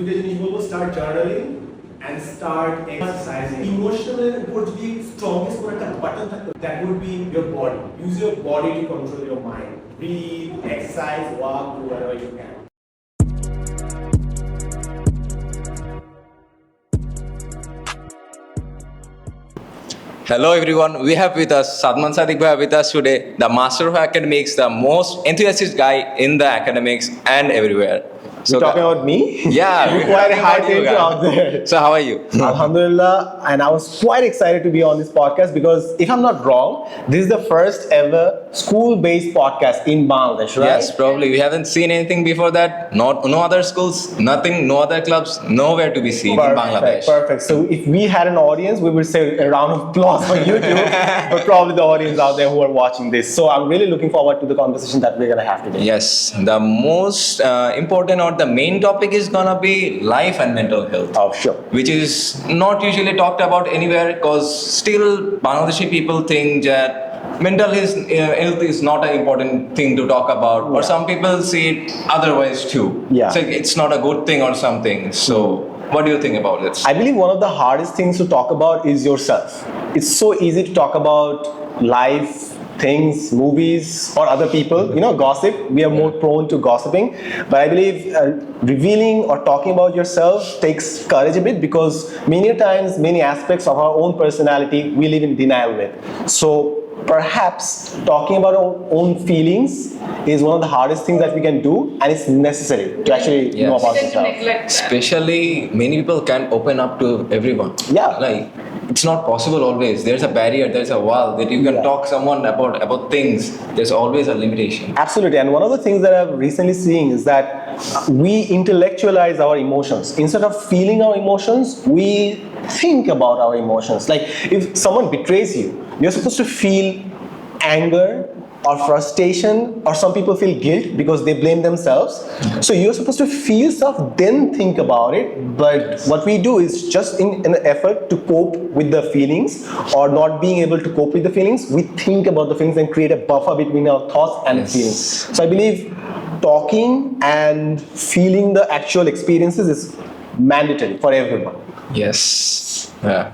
দুইটা জিনিস বলবো, start journaling and start exercising. Emotional উপর যদি strongest কোনো একটা button থাকতো, that would be your body. Use your body to control your mind. Breathe, exercise, walk, do whatever you can. Hello everyone, we have with us Sadman Sadik with us today, the master of academics, the most enthusiastic guy in the academics and everywhere. So you're talking about me? Yeah, you're quite a high thinker out there. So how are you? Alhamdulillah, and I was quite excited to be on this podcast because if I'm not wrong, this is the first ever school-based podcast in Bangladesh, right? Yes, probably. We haven't seen anything before that. No other schools, nothing, no other clubs, nowhere to be seen in Bangladesh. Perfect. So if we had an audience, we would say a round of applause for YouTube, but probably the audience out there who are watching this. So I'm really looking forward to the conversation that we're gonna have today. Yes, the most important or the main topic is gonna be life and mental health. Oh, sure. Which is not usually talked about anywhere because still Bangladeshi people think that mental health is not an important thing to talk about, or some people see it otherwise too. Yeah. So it's not a good thing or something. So what do you think about it? I believe one of the hardest things to talk about is yourself. It's so easy to talk about life, things, movies, or other people, gossip. We are more prone to gossiping. But I believe revealing or talking about yourself takes courage a bit because many times, many aspects of our own personality we live in denial with. So perhaps talking about our own feelings is one of the hardest things that we can do, and it's necessary to actually know about yourself. Especially many people can't open up to everyone. Yeah. Like it's not possible always. There's a barrier, there's a wall that you can talk someone about things. There's always a limitation. Absolutely. And one of the things that I've recently seen is that we intellectualize our emotions. Instead of feeling our emotions, we think about our emotions. Like if someone betrays you, you're supposed to feel anger or frustration, or some people feel guilt because they blame themselves. So you're supposed to feel stuff, then think about it. But what we do is just in an effort to cope with the feelings or not being able to cope with the feelings, we think about the feelings and create a buffer between our thoughts and feelings. So I believe talking and feeling the actual experiences is mandatory for everyone. Yes. Yeah.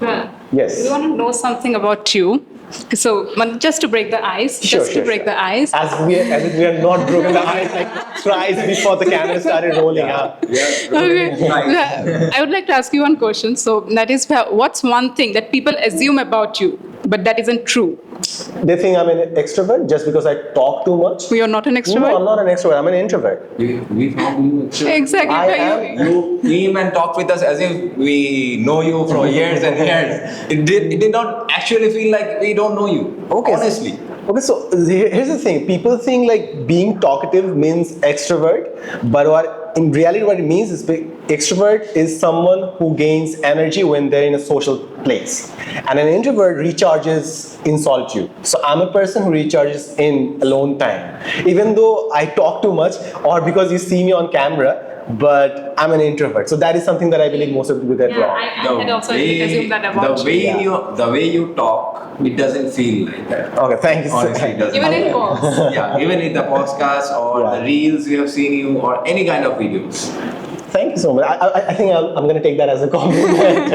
Well, Yes. we want to know something about you. So, just to break the ice, Sure. the ice. As if we are not broken the ice like thrice before the camera started rolling up. Okay. I would like to ask you one question. So, that is, what's one thing that people assume about you, but that isn't true? They think I'm an extrovert just because I talk too much. You're not an extrovert? No, I'm not an extrovert. I'm an introvert. We found you. Exactly. I am. You came and talked with us as if we know you for years and years. It did not actually feel like we don't know you. Okay. Honestly. Okay, so here's the thing. People think like being talkative means extrovert, but in reality what it means is extrovert is someone who gains energy when they're in a social place. And an introvert recharges in solitude. So I'm a person who recharges in alone time. Even though I talk too much or because you see me on camera, but I'm an introvert. So that is something that I believe most of people get wrong. I had also assumed that about you. The way you talk, it doesn't feel like that. Okay, thank you. Honestly, it doesn't. Even in calls. Yeah, even in the podcast or the reels we have seen you or any kind of videos. Thank you so much. I think I'm going to take that as a compliment.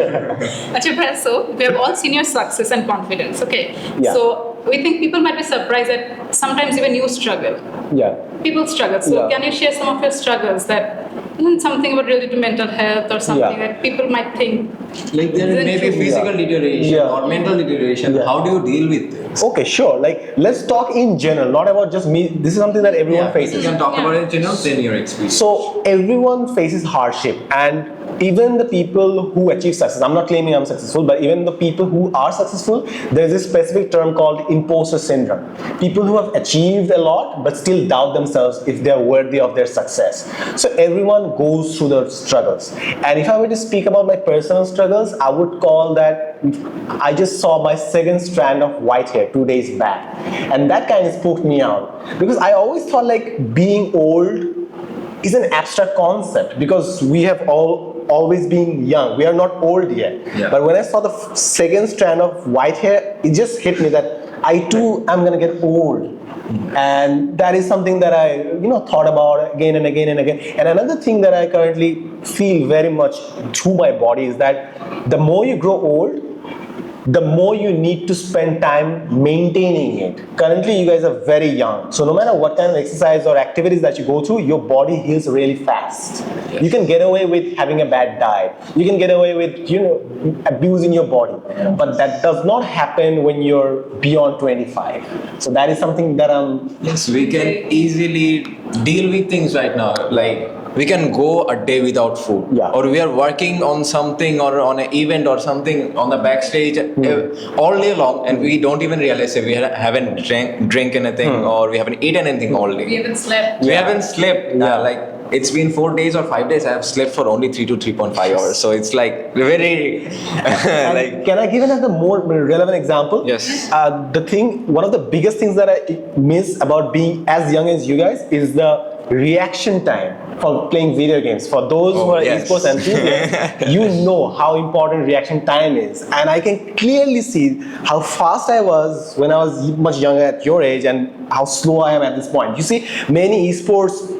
Achha, so we have all seen your success and confidence, okay? Yeah. So we think people might be surprised that sometimes even you struggle. Yeah. People struggle. So can you share some of your struggles that something about related to mental health or something that people might think? Like there may be physical deterioration or mental deterioration. Yeah. How do you deal with this? Okay, sure. Like let's talk in general, not about just me. This is something that everyone faces. You can talk about it in general, then your experience. So everyone faces hardship, and even the people who achieve success, I'm not claiming I'm successful, but even the people who are successful, there's this specific term called imposter syndrome. People who have achieved a lot but still doubt themselves if they're worthy of their success. So everyone goes through those struggles. And if I were to speak about my personal struggles, I would call that I just saw my second strand of white hair 2 days back. And that kind of spooked me out because I always thought like being old is an abstract concept because we have always been young. We are not old yet. Yeah. But when I saw the second strand of white hair, it just hit me that I too am gonna get old. And that is something that I, thought about again and again and again. And another thing that I currently feel very much through my body is that the more you grow old, the more you need to spend time maintaining it. Currently, you guys are very young. So no matter what kind of exercise or activities that you go through, your body heals really fast. Yes. You can get away with having a bad diet. You can get away with, abusing your body. But that does not happen when you're beyond 25. So that is something that I'm... Yes, we can easily deal with things right now. Like, we can go a day without food. Yeah. Or we are working on something or on an event or something on the backstage all day long, and we don't even realize if we haven't drank anything or we haven't eaten anything all day. We haven't slept. We haven't slept. Like, it's been 4 days or 5 days. I have slept for only 3 to 3.5 hours. So it's like very like. Can I give another more relevant example? Yes. One of the biggest things that I miss about being as young as you guys is the reaction time for playing video games. For those who are esports enthusiasts, you know how important reaction time is. And I can clearly see how fast I was when I was much younger at your age and how slow I am at this point. You see, many esports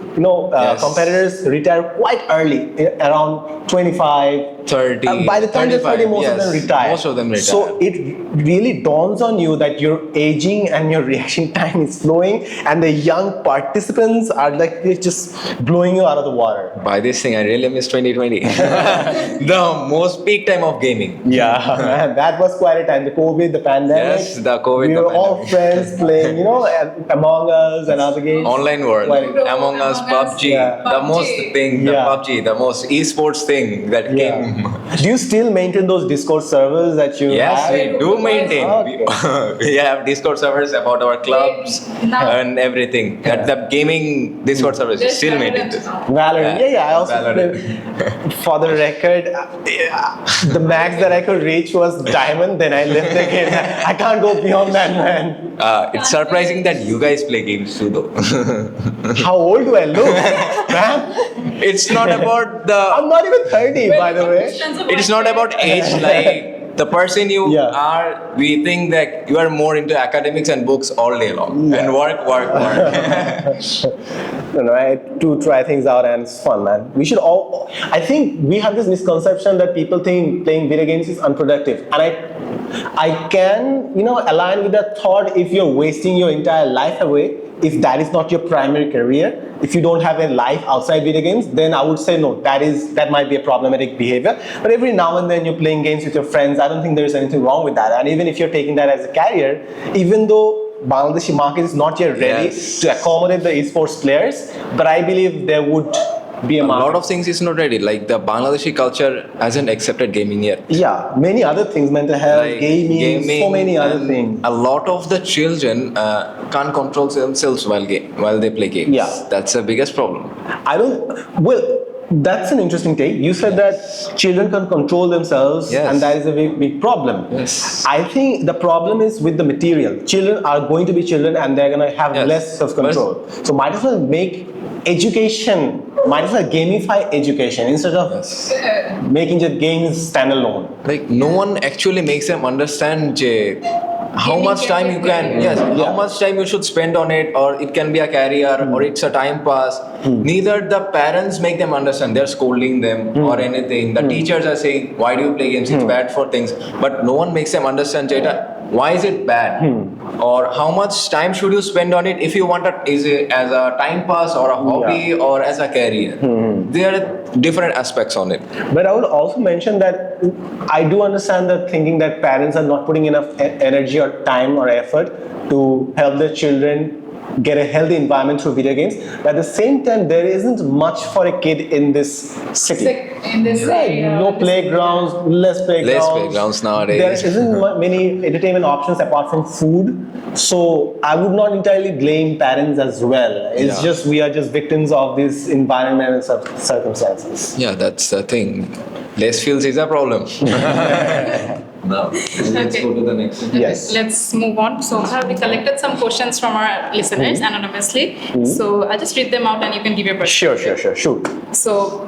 competitors retire quite early, around 25, 30. by the time they're 30, most of them retire. Most of them retire. So it really dawns on you that you're aging and your reaction time is slowing, and the young participants are like, it's just blowing you out of the water. By this thing, I really miss 2020. The most peak time of gaming. Yeah, that was quite a time. The COVID, the pandemic. Yes, the COVID, We the were all pandemic. friends playing, Among Us and other games. Online world, Like- Among Us, PUBG, Yeah. the most thing, the Yeah. PUBG, the most esports thing that came. Do you still maintain those Discord servers that you Yes, have? we do maintain. Okay. We have Discord servers about our clubs and everything. That the gaming Discord servers is still maintained. Valorant. Yeah, I also Valorant. played. For the record, the max that I could reach was diamond. Then I left the game. I can't go beyond that, man. It's surprising that you guys play games too, though. How old do I look, man? It's not about the. I'm not even 30, by the way. It's not about age. Like the person you Yeah. are, we think that you are more into academics and books all day long and work. I to try things out, and it's fun, man. We should all. I think we have this misconception that people think playing video games is unproductive, and I can align with that thought if you're wasting your entire life away. If that is not your primary career, if you don't have a life outside video games, then I would say no, that might be a problematic behavior. But every now and then you're playing games with your friends, I don't think there's anything wrong with that. And even if you're taking that as a career, even though Bangladeshi market is not yet ready to accommodate the esports players, but I believe there would be a A market. lot of things is not ready. Like the Bangladeshi culture hasn't accepted gaming yet. Yeah, many other things, mental health, Like gaming, so many other and things. A lot of the children can't control themselves while they play games. Yeah. That's the biggest problem. That's an interesting take. You said that children can control themselves, Yes. and that is a big problem. Yes. I think the problem is with the material. Children are going to be children, and they're going to have Yes. less self-control. So might as well make education, might as well gamify education instead of making just games standalone. Like no one actually makes them understand how much time you can how much time you should spend on it, or it can be a career or it's a time pass. Neither the parents make them understand. They're scolding them or anything. The teachers are saying, why do you play games? It's bad for things. But no one makes them understand, why is it bad? Or how much time should you spend on it if you want it as a time pass or a hobby or as a career? There are different aspects on it. But I would also mention that I do understand the thinking that parents are not putting enough energy or time or effort to help their children get a healthy environment through video games. But at the same time, there isn't much for a kid in this city. In this No playgrounds, less playgrounds. Less playgrounds nowadays. There isn't many entertainment options apart from food. So I would not entirely blame parents as well. It's just we are just victims of this environment and circumstances. Yeah, that's the thing. Less fields is a problem. Now, let's go to the next. Yes. Let's move on. So we collected some questions from our listeners anonymously. So I'll just read them out and you can give your perspective. Sure. Shoot. So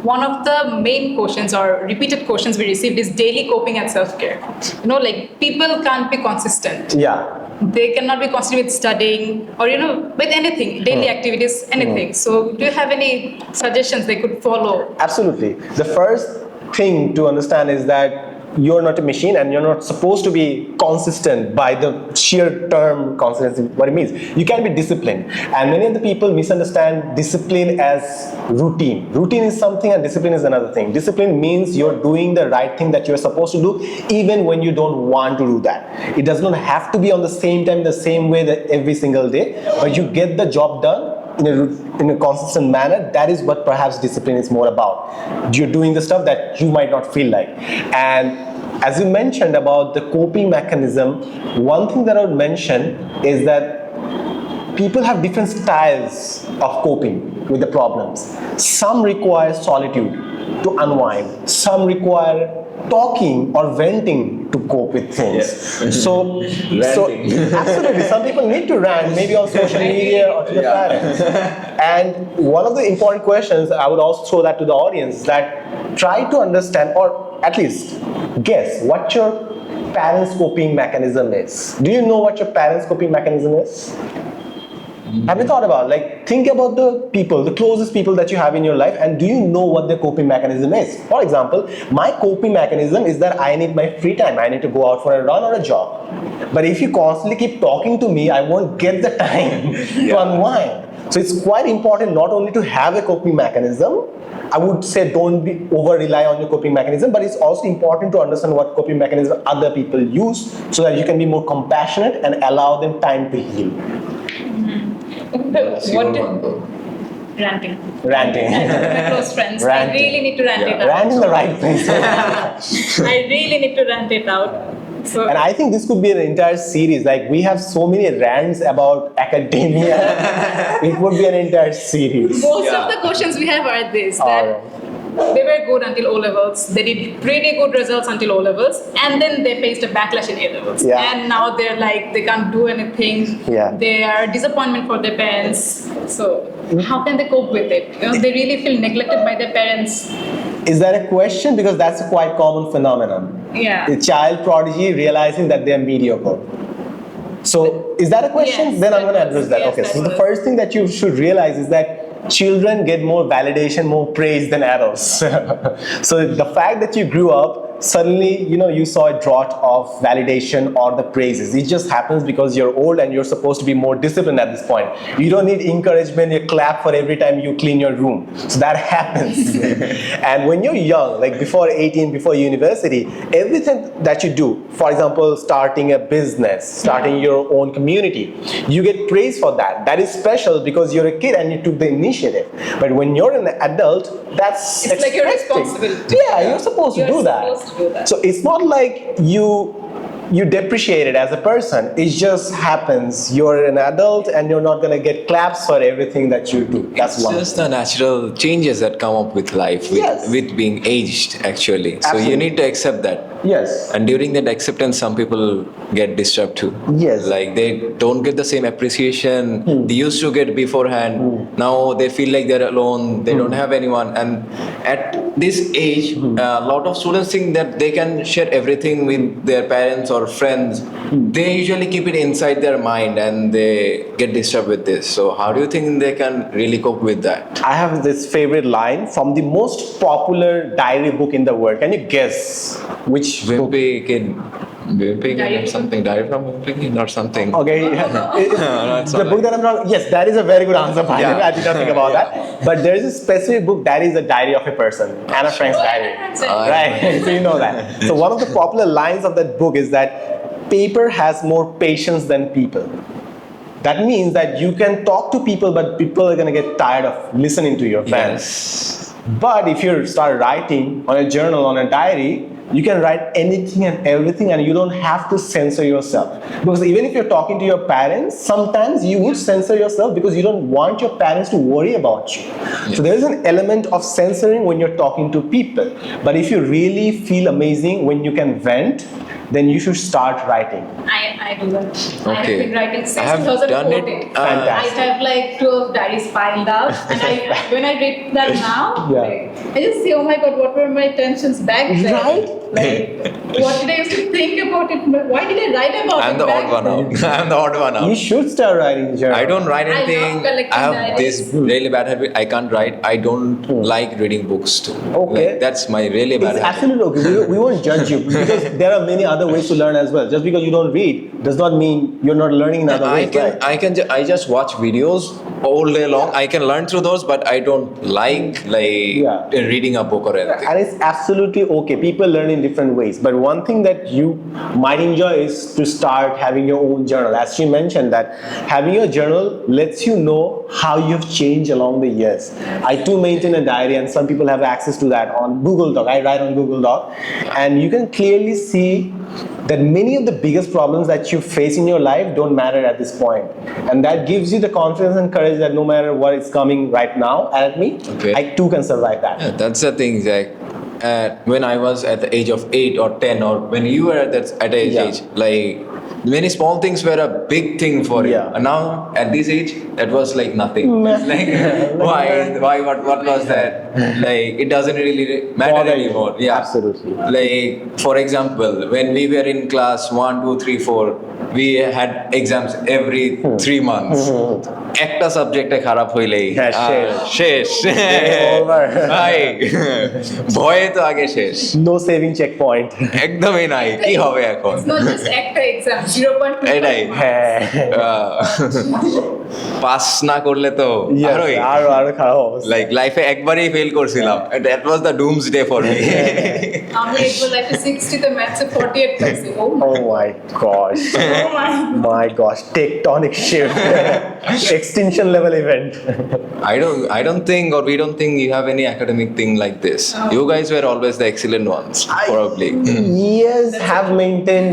one of the main questions or repeated questions we received is daily coping and self-care. Like people can't be consistent. Yeah. They cannot be consistent with studying or with anything, daily activities, anything. So do you have any suggestions they could follow? Absolutely. The first thing to understand is that you're not a machine and you're not supposed to be consistent by the sheer term consistency, what it means. You can be disciplined. And many of the people misunderstand discipline as routine. Routine is something and discipline is another thing. Discipline means you're doing the right thing that you're supposed to do even when you don't want to do that. It does not have to be on the same time, the same way that every single day, but you get the job done in a consistent manner. That is what perhaps discipline is more about. You're doing the stuff that you might not feel like. And as you mentioned about the coping mechanism, one thing that I would mention is that people have different styles of coping with the problems. Some require solitude to unwind. Some require talking or venting to cope with things. So absolutely, some people need to rant, maybe on social media or to the parents. And one of the important questions I would also throw that to the audience is that try to understand or at least guess what your parents' coping mechanism is. Do you know what your parents' coping mechanism is? Have you thought about, think about the people, the closest people that you have in your life, and do you know what their coping mechanism is? For example, my coping mechanism is that I need my free time. I need to go out for a run or a jog. But if you constantly keep talking to me, I won't get the time to unwind. So it's quite important not only to have a coping mechanism, I would say don't over-rely on your coping mechanism, but it's also important to understand what coping mechanism other people use so that you can be more compassionate and allow them time to heal. Ranting. My close friends. Ranting. I really need to rant it out. Rant in the right place. I really need to rant it out. So, And I think this could be an entire series. We have so many rants about academia. It would be an entire series. most of the questions we have are this, that they were good until O-levels, they did pretty good results until O-levels, and then they faced a backlash in A-levels. Yeah. And now they're they can't do anything. Yeah. They are disappointment for their parents. So how can they cope with it? They really feel neglected by their parents. Is that a question? Because that's a quite common phenomenon. Yeah. A child prodigy realizing that they're mediocre. So is that a question? Yes, Then I'm that going to was- address that. yes, Okay, that so the was. first thing that you should realize is that children get more validation, more praise than adults. So the fact that you grew up, suddenly, you saw a drought of validation or the praises. It just happens because you're old and you're supposed to be more disciplined at this point. You don't need encouragement, you clap for every time you clean your room. So that happens. And when you're young, before 18, before university, everything that you do, for example, starting a business, starting your own community, you get praise for that. That is special because you're a kid and you took the initiative. But when you're an adult, that's It's like your expected. responsibility. Yeah, you're supposed to do that. Supposed to do that. So it's not like you depreciate it as a person. It just happens. You're an adult and you're not going to get claps for everything that you do. That's It's one. just the natural changes that come up with life, Yes. with being aged, actually. So Absolutely. you need to accept that. Yes. And during that acceptance, some people get disturbed too. Yes. They don't get the same appreciation they used to get beforehand. Now they feel like they're alone, they don't have anyone. And at this age, a lot of students think that they can share everything with their parents or friends. They usually keep it inside their mind and they get disturbed with this. So how do you think they can really cope with that? I have this favorite line from the most popular diary book in the world. Can you guess which book? Wimpy Kid. Wimpy Diary Kid or something. Diary from Wimpy Kid or something. Okay, it's the not book that I'm talking. Yes, that is a very good answer. By the way, Yeah. I did not think about that. But there is a specific book that is a diary of a person, Anna Frank's diary. Right, so you know that. So one of the popular lines of that book is that paper has more patience than people. That means that you can talk to people, but people are going to get tired of listening to your friends. Yes. But if you start writing on a journal, on a diary, you can write anything and everything and you don't have to censor yourself. Because even if you're talking to your parents, sometimes you would censor yourself because you don't want your parents to worry about you. So there is an element of censoring when you're talking to people. But if you really feel amazing when you can vent, then you should start writing. I do that. I have Okay. been writing since I have done it, 2014. Fantastic. I have like 12 diaries piled up, and when I read that now, Yeah. like, I just say, oh my god, what were my tensions back then? Right? Like, what did I used to think about it? Why did I write about I'm it the back odd one then? out. I'm the odd one You out. should start writing journal. I don't write I love anything. collecting I have diaries. this really bad habit. I can't write. I don't like reading books too. Okay. Like, that's my really bad It's habit. absolutely okay. We won't judge you because there are many other ways to learn as well. Just because you don't read does not mean you're not learning in other ways. Right? I just watch videos all day long. I can learn through those, but I don't like reading a book or anything. And it's absolutely okay. People learn in different ways. But one thing that you might enjoy is to start having your own journal. As she mentioned, that having your journal lets you know how you've changed along the years. I too maintain a diary, and some people have access to that on Google Doc. I write on Google Doc, and you can clearly see that many of the biggest problems that you face in your life don't matter at this point. And that gives you the confidence and courage that no matter what is coming right now at me, Okay. I too can survive that. Yeah, that's the thing, Zach. When I was at the age of 8 or 10, or when you were at that age, Yeah. like many small things were a big thing for you. Yeah. And now at this age, that was like nothing. It's like why, what was that? Like it doesn't really matter Bother you. anymore. Yeah, Absolutely. Like for example, when we were in class 1, 2, 3, 4, we had exams every 3 months. একটা সাবজেক্টে খারাপ হইলেই হ্যাঁ, শেষ। শেষ over. ভাই ভয়ে তো আগে শেষ No saving checkpoint. একদমই নাই কি হবে এখন It's not just একটা exam, 0.2. এটাই হ্যাঁ। পাস না করলে তো Yes, আরোই আরো খারাপ অবস্থা। লাইক লাইফে একবারই ফেল করছিলাম that was the dooms day for me আমি একবার লাইফে 60 তে ম্যাথসে 48 পাইছি। Oh my Oh my gosh. oh my. My gosh, tectonic shift. Extinction level event. I don't think, or we don't think you have any academic thing like this. You guys were always the excellent ones, probably. Yes, have maintained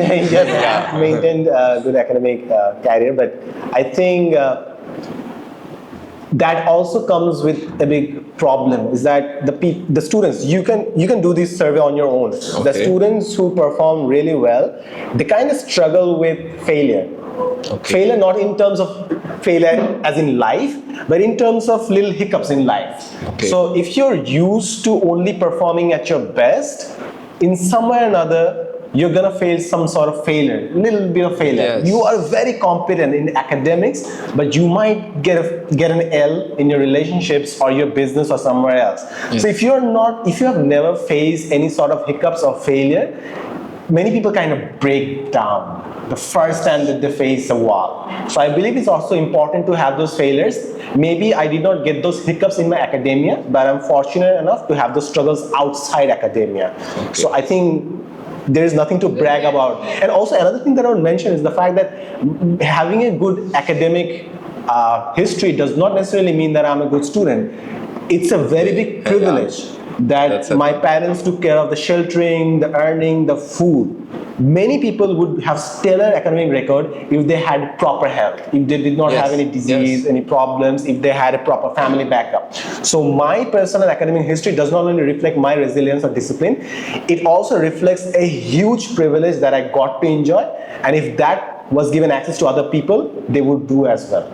good academic career, but I think that also comes with a big problem is that the students you can do this survey on your own. The Okay. students who perform really well, they kind of struggle with failure. Okay. Failure not in terms of failure as in life, but in terms of little hiccups in life. Okay. So if you're used to only performing at your best, in some way or another, you're gonna face some sort of failure, little bit of failure. Yes. You are very competent in academics, but you might get an L in your relationships or your business or somewhere else. Yes. So if you have never faced any sort of hiccups or failure, many people kind of break down the first time that they face a wall. So I believe it's also important to have those failures. Maybe I did not get those hiccups in my academia, but I'm fortunate enough to have those struggles outside academia. So I think there is nothing to brag about. And also another thing that I would mention is the fact that having a good academic history does not necessarily mean that I'm a good student. It's a very big privilege that That's a my thing. parents took care of the sheltering, the earning, the food. Many people would have stellar academic record if they had proper health, if they did not Yes, have any disease, yes. any problems, if they had a proper family backup. So my personal academic history does not only reflect my resilience or discipline, it also reflects a huge privilege that I got to enjoy. And if that was given access to other people, they would do as well.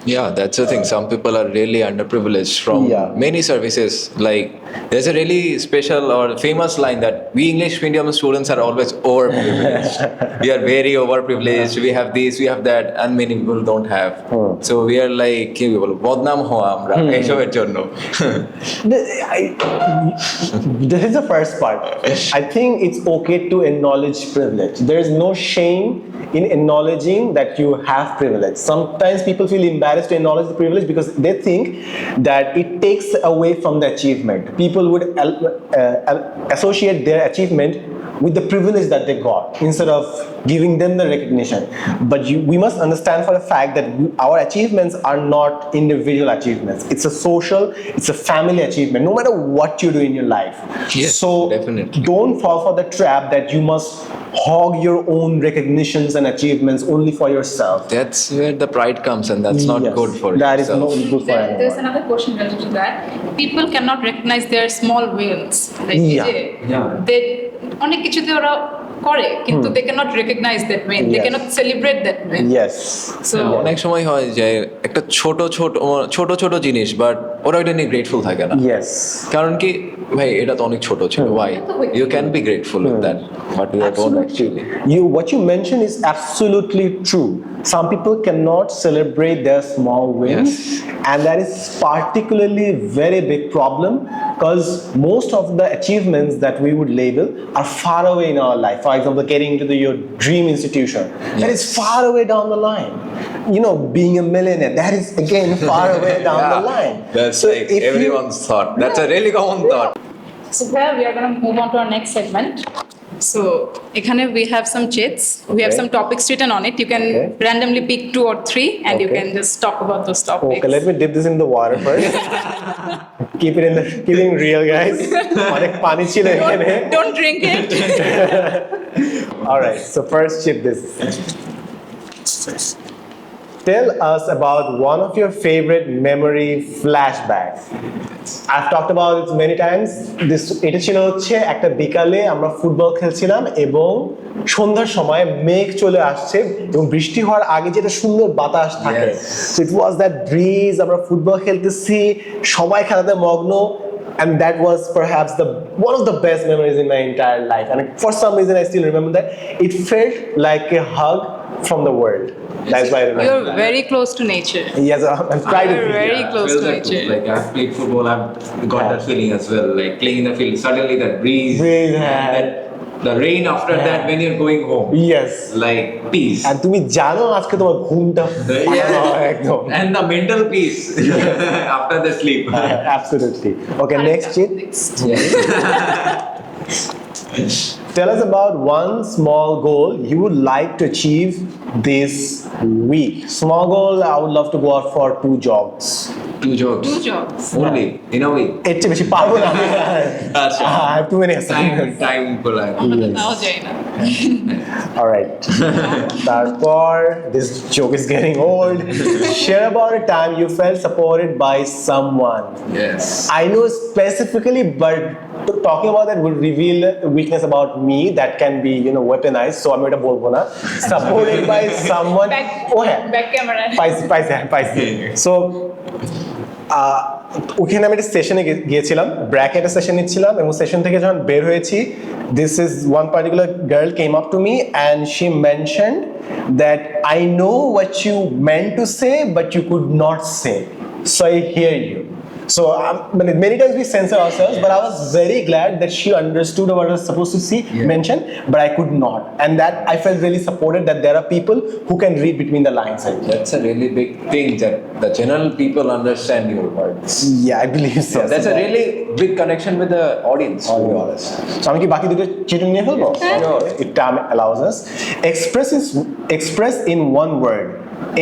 Yeah, that's the thing. Some people are really underprivileged from Yeah. many services. Like, there's a really special or famous line that we English medium students are always overprivileged. We are very overprivileged. We have this, we have that, and many people don't have. So we are like, কি বলবো, বদনাম হওয়া আমরা এইসবের জন্য। This is the first part. I think it's okay to acknowledge privilege. There is no shame in acknowledging that you have privilege. Sometimes people feel embarrassed to acknowledge the privilege because they think that it takes away from the achievement. People would associate their achievement with the privilege that they got instead of giving them the recognition. But we must understand for a fact that our achievements are not individual achievements. It's a social, it's a family achievement, no matter what you do in your life. Yes, So definitely. don't fall for the trap that you must hog your own recognitions and achievements only for yourself. That's where the pride comes, and that's not Yes, good for that is yourself. not good for anyone. There's another question related to that. People cannot recognize their small wins. Like, Yeah. they অনেক কিছুতে ওরা করে কিন্তু they cannot recognize that win, they Yes. cannot celebrate that win. Yes. So অনেক সময় হয় যে একটা ছোট ছোট জিনিস বাট ওরা ওইটা নিয়ে গ্রেটফুল থাকে না Yes. কারণ কি ভাই এটা তো অনেক ছোট ছিল why you can be grateful with that but you don't actually What you mentioned is absolutely true. Some people cannot celebrate their small wins, and that is particularly very big problem because most of the achievements that we would label are far away in our life. For example, getting into your dream institution, that is far away down the line. You know, being a millionaire, that is again far away down the line. That's So like if you- everyone's thought. That's a really common thought. So here we are going to move on to our next segment. So ekhane we have some chats. We have Okay. some topics written on it. You can Okay. randomly pick 2 or 3 and you Okay. can just talk about those topics. Okay, let me dip this in the water first. keep it real, guys. অনেক পানি ছিল এখানে। Don't drink it. All right, so first chip this. Tell us about one of your favorite memory flashbacks. I've talked about it many times. এটা ছিল হচ্ছে একটা বিকালে আমরা ফুটবল খেলছিলাম এবং সন্ধ্যার সময় মেঘ চলে আসছে এবং বৃষ্টি হওয়ার আগে যেটা সুন্দর বাতাস থাকে। So it was that breeze, আমরা ফুটবল খেলতেছি, সবাই খেলাতে মগ্ন. And that was perhaps one of the best memories in my entire life. And for some reason, I still remember that. It felt like a hug from the world. That's why I remember. You're very close to nature. Yes, I'm trying to You're be. very close to nature. Like I've played football, I've got that feeling as well. Like playing in the field, suddenly that breeze, Breeze, and the rain after that when you're going home. Yes. Like peace. And তুমি জানো আজকে তোমার ঘুমটা ভালো হয় একদম। And the mental peace after the sleep. Absolutely. Okay, next cheat. Next. Tell us about one small goal you would like to achieve this week. Small goal, I would love to go out for 2 jogs. 2 jobs. 2 jobs. Only in a week. এর চেয়ে বেশি পারবো না আমি। আচ্ছা। I have too many assignments. Time collide. নাও যাই না। All right. তারপর, this joke is getting old. Share about a time you felt supported by someone. Yes. I know specifically, but talking about that would reveal a weakness about me that can be, weaponized. So I'm going to বলবো না. Supported by someone. Back camera. পাইছি। So, ওখানে আমি একটা সেশনে গিয়েছিলাম, ব্র্যাকেটের session নিচ্ছিলাম এবং সেশন থেকে যখন বের হয়েছি, this is one particular girl came up to me and she mentioned that I know what you meant to say but you could not say, so I hear you. So many times we censor ourselves, but I was very glad that she understood what I was supposed to mention, but I could not, and that I felt really supported that there are people who can read between the lines. That's a really big thing that the general people understand your words. Yeah, I believe so. That's a really big connection with the audience. To be honest. So আমি কি বাকি দুটো চিঠি নিয়ে ফেলবো? If time allows us. Express in one word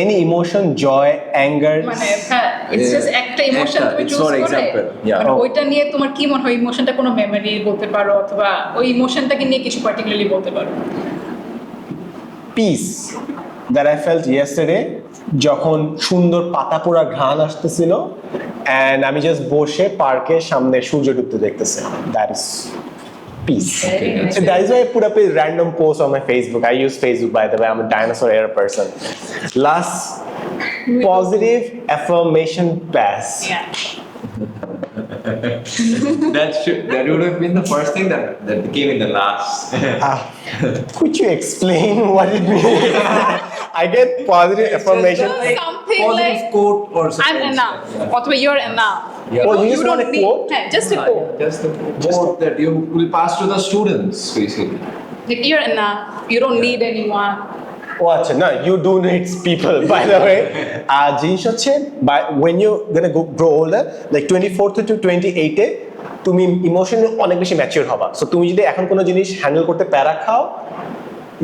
any emotion, joy, anger. মানে হ্যাঁ, it's just একটা ইমোশন একটা, তুমি it's চুজ for করে example, yeah. মানে ওইটা নিয়ে তোমার কি মনে হয় ইমোশনটা কোনো মেমরি বলতে পারো অথবা ওই ইমোশনটাকে নিয়ে কিছু পার্টিকুলারলি বলতে পারো। Peace that I felt yesterday যখন সুন্দর পাতা পোড়া ঘ্রাণ আসতেছিল and আমি জাস্ট বসে পার্কের সামনে সূর্য ডুবতে দেখতেছি, that is peace. That is why I put up a random post on my Facebook. I use Facebook, by the way. I'm a dinosaur era person. Last, positive affirmation pass. Yeah. That would have been the first thing that came in the last. Could you explain what it means? I get positive affirmation. Something Positive like quote or I'm something. enough অথবা you're enough. Yeah. Oh, you just want a need quote? হ্যাঁ, just a quote. Just the quote that you will pass to the students, basically. Like you're enough. You don't need anyone. Oh, acha, no, you do need people, by the way. জিনিস হচ্ছে, when you're gonna grow older, like 24 to 28 এ তুমি emotionally অনেক বেশি mature হবা। So তুমি যদি এখন কোনো জিনিস হ্যান্ডেল করতে প্যারা খাও,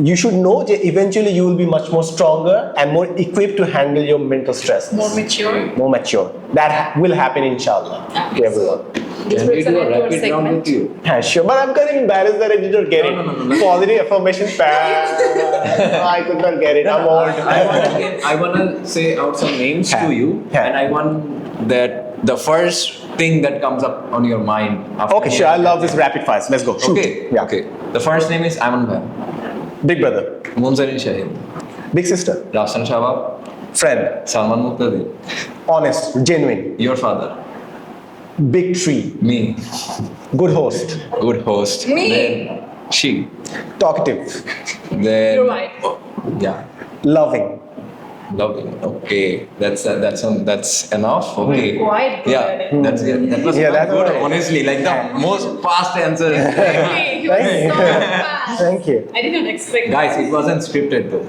you should know that eventually you will be much more stronger and more equipped to handle your mental stress. More mature. More mature. That will happen, inshallah, to everyone. This Can we brings do an a end to our rapid round segment. with you? Yeah, sure, but I'm kind of embarrassed that I did not get it. No. Positive affirmation pass. I could not get it. I'm old. I wanna say out some names Yeah. to you, Yeah. and I want that the first thing that comes up on your mind. After Okay, sure. I love this rapid fires. Let's go. Shoot. Okay, Yeah. okay. The first name is Aman Bhai. Big brother. Munzarin Shahid. Big sister. Rafsan Shabab. Friend. Salman Muqtadi. Honest. Genuine. Your father. Big tree. Me. Good host. Good host. Me. Then she. Talkative. Then Your wife. yeah. Loving. Loving. Okay, that's enough. Okay. Quite good. Yeah, that was Yeah, that's good. alright. Honestly, like the most fast answer. Exactly. He was Thank you. so fast. Thank you. I didn't expect Guys, that. it wasn't scripted though.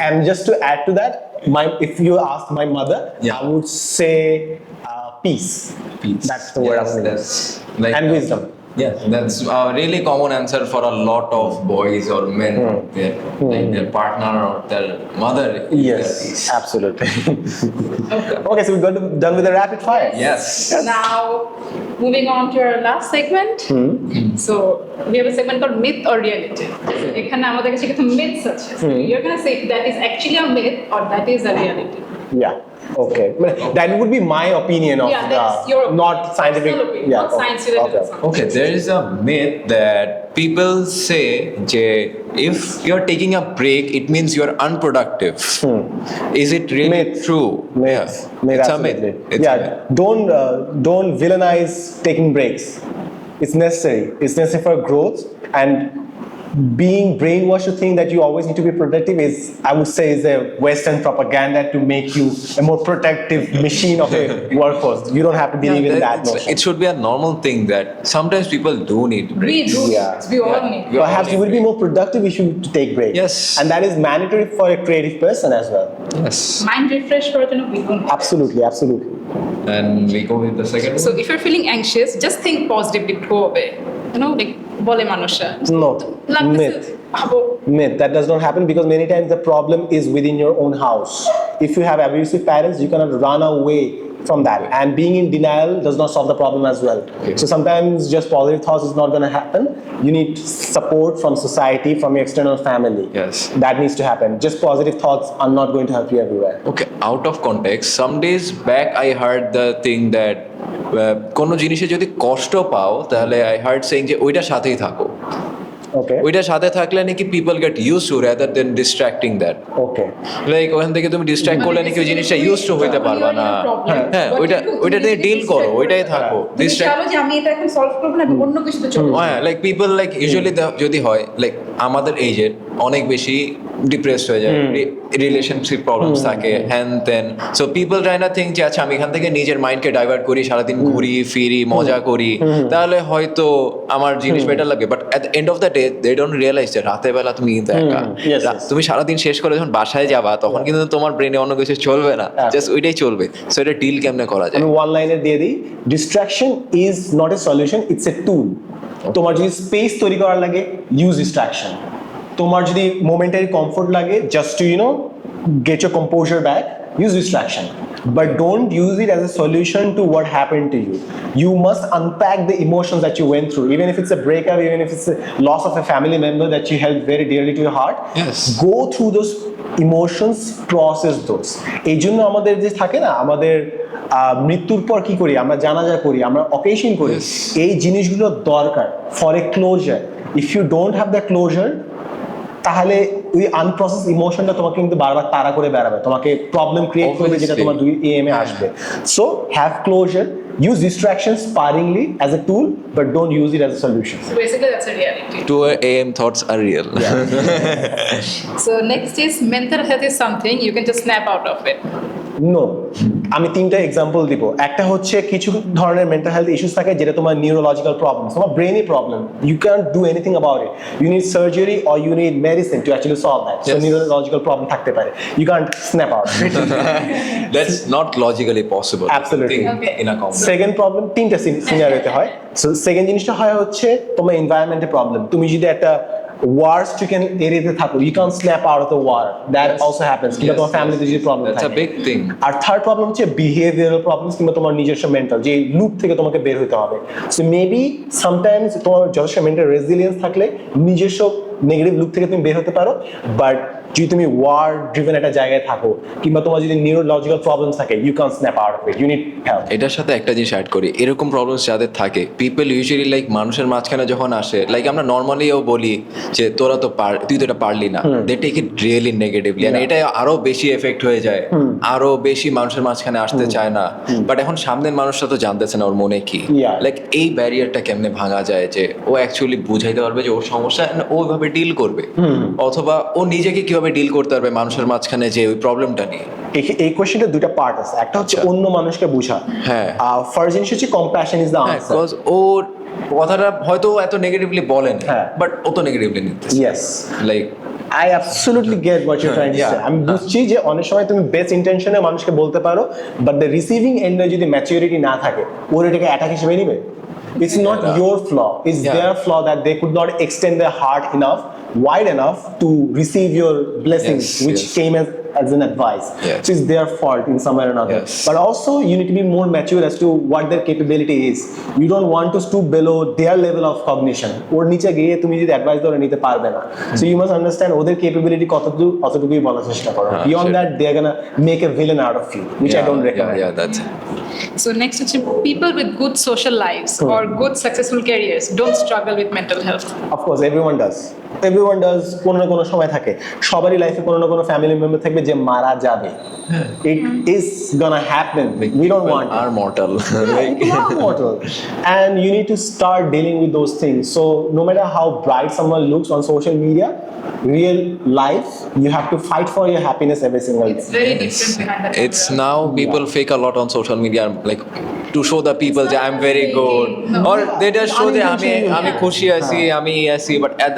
And just to add to that, if you ask my mother, Yeah. I would say peace. Peace. That's the word Yes, I'm saying. that's like And wisdom. Yeah, that's a really common answer for a lot of boys or men. Like their partner or their mother. is their Yes, peace. absolutely. Okay, so we're done with the rapid fire. Yes. Now, moving on to our last segment. So, we have a segment called myth or reality. এখানে আমাদের কাছে কিছু myths আছে. So, you're gonna say if that is actually a myth or that is a reality. Yeah. Okay. That would be my opinion of Yeah, that's your opinion. not scientific. Personal opinion, Yeah. not science related or something. Okay, there is a myth that people say if you're taking a break, it means you're unproductive. Is it really Myth. true? Myth. Myth, It's a myth. absolutely. It's a Yeah. myth. Don't villainize taking breaks. It's necessary. It's necessary for growth, and being brainwashed to think that you always need to be productive is, I would say, is a Western propaganda to make you a more productive machine of a workforce. You don't have to believe in that notion. It should be a normal thing that sometimes people do need We breaks. do. Yeah. We all need. We all Perhaps you need will be more productive if you to take breaks. Yes. And that is mandatory for a creative person as well. Yes. Mind refresh করার জন্য we don't. Absolutely, absolutely. And we go with the second So one. if you're feeling anxious, just think positively go away. You know, like বলে মানুষরা No. লাগতেছে Myth. ভাবো Myth. That does not happen because many times the problem is within your own house. If you have abusive parents, you cannot run away from that. And being in denial does not solve the problem as well. Okay. So sometimes just positive thoughts is not going to happen. You need support from society, from your external family. Yes. That needs to happen. Just positive thoughts are not going to help you everywhere. Okay, out of context, some days back I heard the thing that কোনো জিনিসে যদি কষ্ট পাও তাহলে I heard saying যে ওইটার সাথেই থাকো। Okay. ওইটার সাথে থাকলে নাকি people get used to rather than distracting that. Okay. Like ওখান থেকে তুমি ডিস্ট্রাক্ট করলে নাকি ওই জিনিসটা ইউজ টু হইতে পারবা না। হ্যাঁ, ওইটা দিয়ে ডিল করো, ওইটাই থাকো। ডিস্ট্রাক্ট যে আমি এটা এখন সলভ করব না অন্য কিছুতে চলবো। হ্যাঁ, লাইক পিপল লাইক ইউজুয়ালি যদি হয় লাইক আমাদের এজের অনেক বেশি ডিপ্রেসড হয়ে যায়, রিলেশনশিপ প্রবলেমস থাকে, হ্যান তেন। সো পিপল ট্রাই না থিঙ্ক যে আচ্ছা আমি এখান থেকে নিজের মাইন্ডকে ডাইভার্ট করি, সারাদিন ঘুরি ফিরি মজা করি, তাহলে হয়তো আমার জিনিস বেটার লাগবে। But at the end of the day they don't realize যে রাতের বেলা তুমি কিন্তু একা। Yes, yes. তুমি সারাদিন শেষ করে যখন বাসায় যাবা তখন কিন্তু তোমার ব্রেনে অন্য কিছু চলবে না, জাস্ট ওইটাই চলবে। সো এটা ডিল কেমনে করা যায়? আমি ওয়ান লাইনে দিয়ে দিই, distraction is not a solution, it's a tool. তোমার যদি স্পেস তৈরি করার লাগে, ইউজ ডিস্ট্রাকশন। তোমার যদি মোমেন্টারি কমফোর্ট লাগে, just to get your composure back, use distraction. But don't use it as a solution to what happened to you. You must unpack the emotions that you went through, even if it's a breakup, even if it's a loss of a family member that you held very dearly to your heart. Yes. Go through those emotions, process those. এই জন্য আমাদের যে থাকে না, আমাদের মৃত্যুর পর কি করি আমরা, জানাজা করি, আমরা অকেশন করি, এই জিনিসগুলো দরকার for a closure. If you don't have the closure, তাহলে ওই আনপ্রসেস ইমোশনটা তোমাকে কিন্তু বারবার তাড়া করে বেড়াবে, তোমাকে প্রবলেম ক্রিয়েট করবে, যেটা তোমার 2 AM এ আসবে। So have closure, use distraction sparingly as a tool, but don't use it as a solution. So basically that's a reality. 2 AM thoughts are real. So next is mental health is something you can just snap out of it. No, আমি 3টা example দিব। একটা হচ্ছে কিছু ধরনের mental health issues থাকে যেটা তোমার নিউরোলজিক্যাল প্রবলেম, তোমার brainy problem, you can't do anything about it, you need surgery or you need medicine to actually solve that. So neurological problem থাকতে পারে, you can't snap out. That's not logically possible. Absolutely. Okay. In a company. Second problem 3টা সিনারিওতে হয়। So second জিনিসটা হয় হচ্ছে তোমার এনভায়রনমেন্টের problem. তুমি যদি একটা ওয়ার্স চিকেন এরিয়াতে থাকো, you can snap out of the war, that also happens. কিংবা তোমার ফ্যামিলিতে যদি প্রবলেম That's a থাকে। big thing. আর থার্ড প্রবলেম হচ্ছে বিহেভিয়ারাল প্রবলেমস কিংবা তোমার নিজস্ব মেন্টাল যে লুপ থেকে তোমাকে বের হতে হবে। সো মেবি সামটাইমস তোমার যথেষ্ট মেন্টাল রেজিলিয়েন্স থাকলে নিজস্ব নেগেটিভ লুপ থেকে তুমি বের হতে পারো, বাট যদি তুমি ওয়ার ড্রিভেন একটা জায়গায় থাকো কিংবা তোমার যদি নিউরোলজিক্যাল প্রবলেমস থাকে, you can snap out of it, you need help. এটার সাথে একটা জিনিস অ্যাড করি, এরকম প্রবলেমস যাদের থাকে, পিপল ইউজুয়ালি লাইক মানুষের মাঝখানে যখন আসে, লাইক আমরা নর্মালিও বলি যে তোরা তো তুই তো এটা পারলি না, they take it really negatively, and এটা আরো বেশি এফেক্ট হয়ে যায়, আরো বেশি মানুষের মাঝখানে আসতে চায় না। বাট এখন সামনের মানুষটা তো জানতেছে না ওর মনে কি, লাইক এই ব্যারিয়ারটা কেমনে ভাঙা যায় যে ও অ্যাকচুয়ালি বুঝাইতে পারবে যে ওর সমস্যা, ও ওইভাবে ডিল করবে, অথবা ও নিজেকে কিভাবে ডিল করতে পারবে মানুষের মাঝখানে যে ওই প্রবলেমটা নিয়ে। এই কোশ্চেনটা দুটো পার্ট আছে, একটা হচ্ছে অন্য মানুষকে বোঝা, হ্যাঁ, ফার্স্ট জিনিস হচ্ছে compassion is the answer. Because ওর কথাটা হয়তো এত নেগেটিভলি বলেন, বাট ও তো নেগেটিভলি নিতেছে। Yes, like I absolutely get what you're trying to say. আমি বুঝছি যে অনেক সময় তুমি বেস্ট ইন্টেনশনে মানুষকে বলতে পারো, বাট দ্য রিসিভিং এন্ডে যদি ম্যাচুরিটি না থাকে, ওর এটাকে অ্যাটাক হিসেবে নিবে। It's not your flaw, it's their flaw that they could not extend their heart enough, wide enough to receive your blessings, which came as an advice. So it's their fault in some way or another. But also you need to be more mature as to what their capability is. You don't want to stoop below their level of cognition. ওর নিচে গিয়ে তুমি যদি advice ধরে নিতে পারবে না। So you must understand ওদের capability কতটুকুই বলার চেষ্টা করো। Beyond that they are gonna make a villain out of you, which I don't recommend. Yeah, that's it. So next হচ্ছে people with good social lives or good successful careers don't struggle with mental health. Of course everyone does, কোনো না কোনো সময় থাকে, সবারই লাইফে কোনো না কোনো ফ্যামিলি মেম্বার থাকবে যে মারা যাবে। It is gonna happen. We don't want it. Are mortal. We are mortal, and you need to start dealing with those things. So no matter how bright someone looks on social media, real life you have to fight for your happiness every single day. It's very different behind that. It's now people fake a lot on social media, like to show the people that I'm very good, or they just show that আমি খুশি আছি, আমি আছি, but at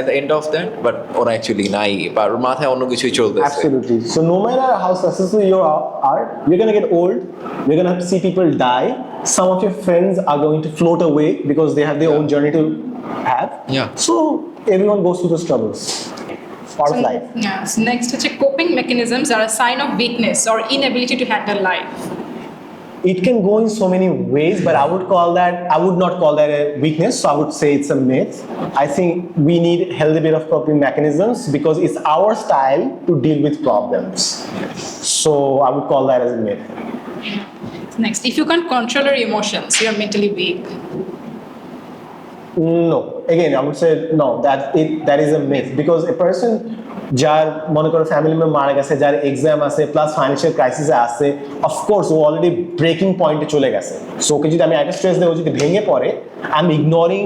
the end of that, but or actually নাই, but মাথায় অন্য কিছুই চলতেছে। Absolutely. So no matter how successful you are, you're gonna get old, you're gonna have to see people die, some of your friends are going to float away because they have their own journey to have. So everyone goes through those troubles. Part of life. Yeah. So next হচ্ছে coping mechanisms are a sign of weakness or inability to handle life. It can go in so many ways, but I would not call that a weakness, so I would say it's a myth. I think we need a healthy bit of coping mechanisms because it's our style to deal with problems. So I would call that as a myth. Next, if you can't control your emotions, you are mentally weak. No, again I would say no, that is a myth because a person যার মনে করো family member মারা গেছে, যার exam আছে plus financial ক্রাইসিসে আছে, of course ও already breaking পয়েন্টে চলে গেছে। সো ওকে যদি আমি একটা স্ট্রেস দেবো, যদি ভেঙে পড়ে, আই এম ইগনোরিং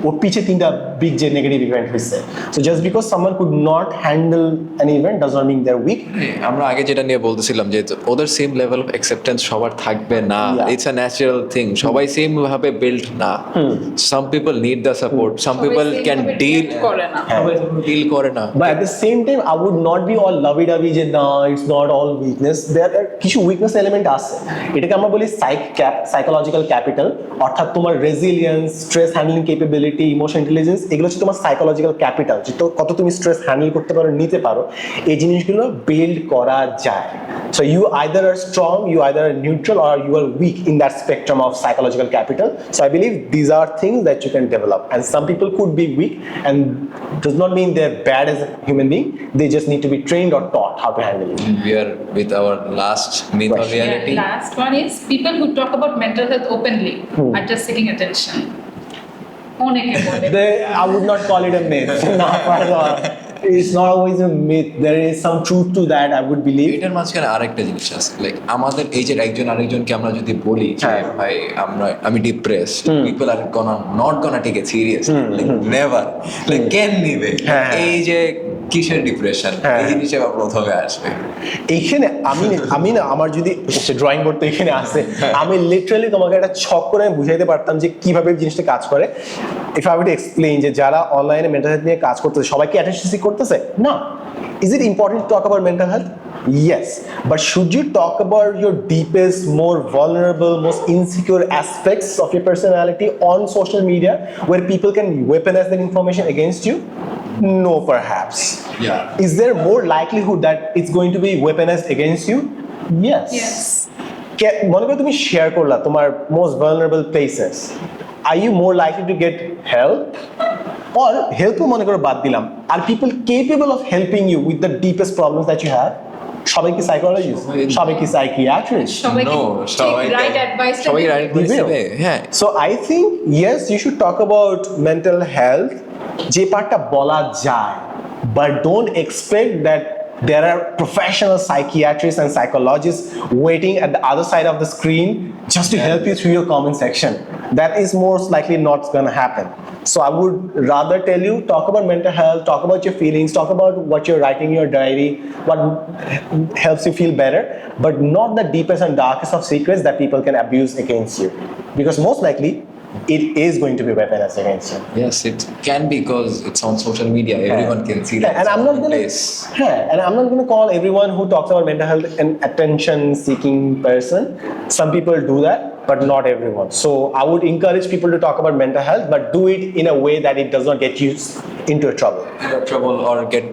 ওর পিছে তিনটা বিগ যে নেগেটিভ ইভেন্ট হয়েছে। So just because someone could not handle an event does not mean they are weak. আমরা আগে যেটা নিয়ে বলতেছিলাম যে ওদের সেম লেভেল অফ অ্যাকসেপ্টেন্স সবার থাকবে না, ইটস আ ন্যাচারাল থিং, সবাই সেম ভাবে বিল্ড না। Some people need the support, some people can deal করে না, but at the same time I would not be all lovey dovey যে না it's not all weakness, there are কিছু weakness element আছে। এটাকে আমরা বলি সাইকোলজিক্যাল ক্যাপিটাল, অর্থাৎ তোমার resilience, stress handling capability, emotion intelligence, এগুলো হচ্ছে তোমার সাইকোলজিক্যাল ক্যাপিটাল, যে কত তুমি স্ট্রেস হ্যান্ডেল করতে পারো, নিতে পারো, এই জিনিসগুলো বিল্ড করা যায়। So you either are strong, you either are neutral, or you are weak in that spectrum of psychological capital. So I believe these are things that you can develop, and some people could be weak and does not mean they're bad as a human being, they just need to be trained or taught how to handle it. We are with our last myth of reality. Yeah, last one is people who talk about mental health openly are just seeking attention. I would not call it a myth. Not at all. It's not always a myth. There is some truth to that, I would believe. এটার মাঝখানে আরেকটা জিনিস আছে, like আমাদের এজের একজন আরেকজনকে আমরা যদি বলি যে ভাই আমি depressed, people are not gonna take it serious, like never, like কেন নিবে এই যে কিসের ডিপ্রেশন, এই জিনিসটা প্রথমে আসবে। এইখানে আমি না আমার যদি ড্রয়িং বোর্ড তো এখানে আছে, আমি লিটারালি তোমাকে একটা ছক করে আমি বুঝাইতে পারতাম যে কিভাবে জিনিসটা কাজ করে। ইফ আই উড এক্সপ্লেইন যে যারা অনলাইনে মেন্টাল হেলথ নিয়ে কাজ করতেছে সবাই কি অ্যাটেনশন সিক করতেছে? না। Is it important to talk about mental health? Yes, but should you talk about your deepest, more vulnerable, most insecure aspects of your personality on social media where people can weaponize that information against you? No, perhaps. Yeah. Is there more likelihood that it's going to be weaponized against you? Yes. মনে করো তুমি share করলা তোমার most vulnerable places. Are you more likely to get help? or help মনে করে বাদ দিলাম, are people capable of helping you with the deepest problems that you have? সবাই কি সাইকোলজিস্ট, সবাই কি সাইকিয়াট্রিস্ট? No, সবাই রাইট অ্যাডভাইস সবাই রাইট They will. হ্যাঁ। So I think yes, you should talk about mental health, যে পার্টটা বলা যায়, but don't expect that there are professional psychiatrists and psychologists waiting at the other side of the screen just to help you through your comment section. That is most likely not going to happen. So I would rather tell you, talk about mental health, talk about your feelings, talk about what you're writing in your diary, what helps you feel better, but not the deepest and darkest of secrets that people can abuse against you. Because most likely, it is going to be weaponized against you. Yes, it can be because it's on social media. Everyone can see that. And I'm not going place. to call everyone who talks about mental health an attention-seeking person. Some people do that, but not everyone. So I would encourage people to talk about mental health, but do it in a way that it does not get you into trouble. Trouble or get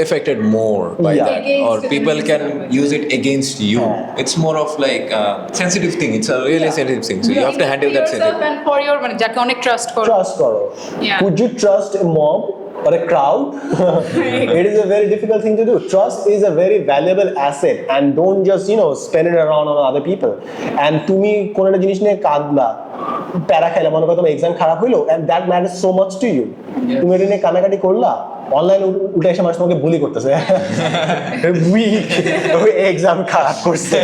affected more by Yeah. that, or people can use it against you. It's more of like a sensitive thing. It's a really sensitive thing, so you have to handle that yourself sensitive. and for your মানে যাকে অনেক trust করো Trust করো. Yeah. Could you trust a mob or a crowd? It is a very difficult thing to do. Trust is a very valuable asset, and don't just spend it around on other people. And তুমি কোন একটা জিনিস নিয়ে কাঁদলা, প্যারা খাইলা, মনে করো তোমার এক্সাম খারাপ হইলো, and that matters so much to you. তুমি এটা নিয়ে কানাকাটি করলা, অনলাইন উল্টা এসে মানুষ তোমাকে বুলি করতেছে, উইক, এক্সাম খারাপ করছে,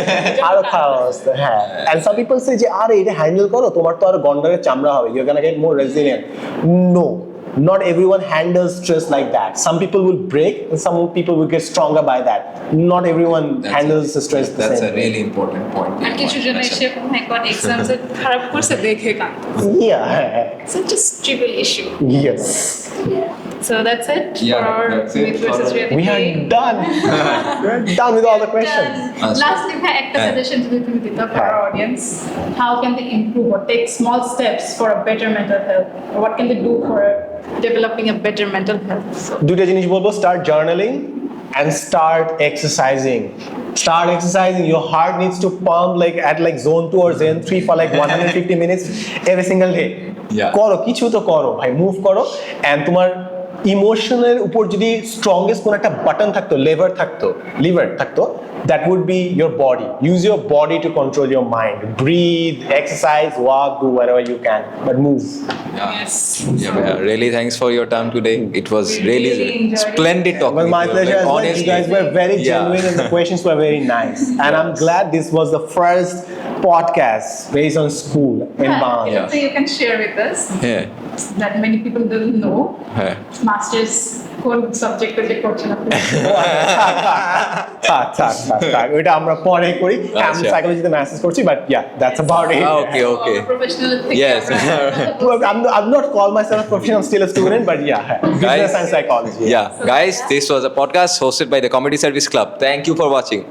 আরো খারাপ অবস্থা। হ্যাঁ, and some people say যে আরে এটা হ্যান্ডেল করো, তোমার তো আরো গন্ডারের চামড়া হবে, you're gonna get more resilient. No, not everyone handles stress like that. Some people will break and some people will get stronger by that. Not everyone handles the stress the That's same a way. really important point. আর কিছু জন এসে একবার exams খারাপ করছে দেখে কান Yeah. such a trivial issue. Yes. So that's it Yeah, for our that's it myth versus for- reality. We are done. We're done with all the questions. Lastly, ভাই একটা হ্যাঁ। সাজেশন যদি তুমি দিতে for হ্যাঁ। our audience, how can they improve or take small steps for a better mental health? Or what can they do for developing a better mental health? So, দুইটা জিনিস বলবো, start journaling and start exercising. Start exercising. Your heart needs to pump at zone 2 or zone 3 for 150 minutes every single day. Yeah. করো, কিছু তো করো ভাই, move করো। and তোমার ইমোশনের উপর যদি স্ট্রংগেস্ট কোন একটা বাটন থাকতো, লিভার থাকতো, that would be your body. Use your body to control your mind. Breathe, exercise, walk, do whatever you can, but move. yes. Yeah, really thanks for your time today. It was We really really enjoyed it. splendid talking Well, my to you. pleasure as well. You honestly. guys were very Yeah. genuine and the questions were very nice. And I'm glad this was the first podcast based on school in Bangladesh. Yeah. So you can share with us Yeah. that many people don't know. Yeah. Masters কোন সাবজেক্টে যে করছেন আপনি? থাক, ওইটা আমরা পরে করি। আমি আচ্ছা। সাইকোলজিতে ম্যাসেজ করছি, but yeah, that's about it. Okay, okay. Professional thing. Yes. I'm not call myself a professional, I'm still a student, but yeah, business and psychology. Yeah, guys, this was a podcast hosted by the Comedy Service Club. Thank you for watching.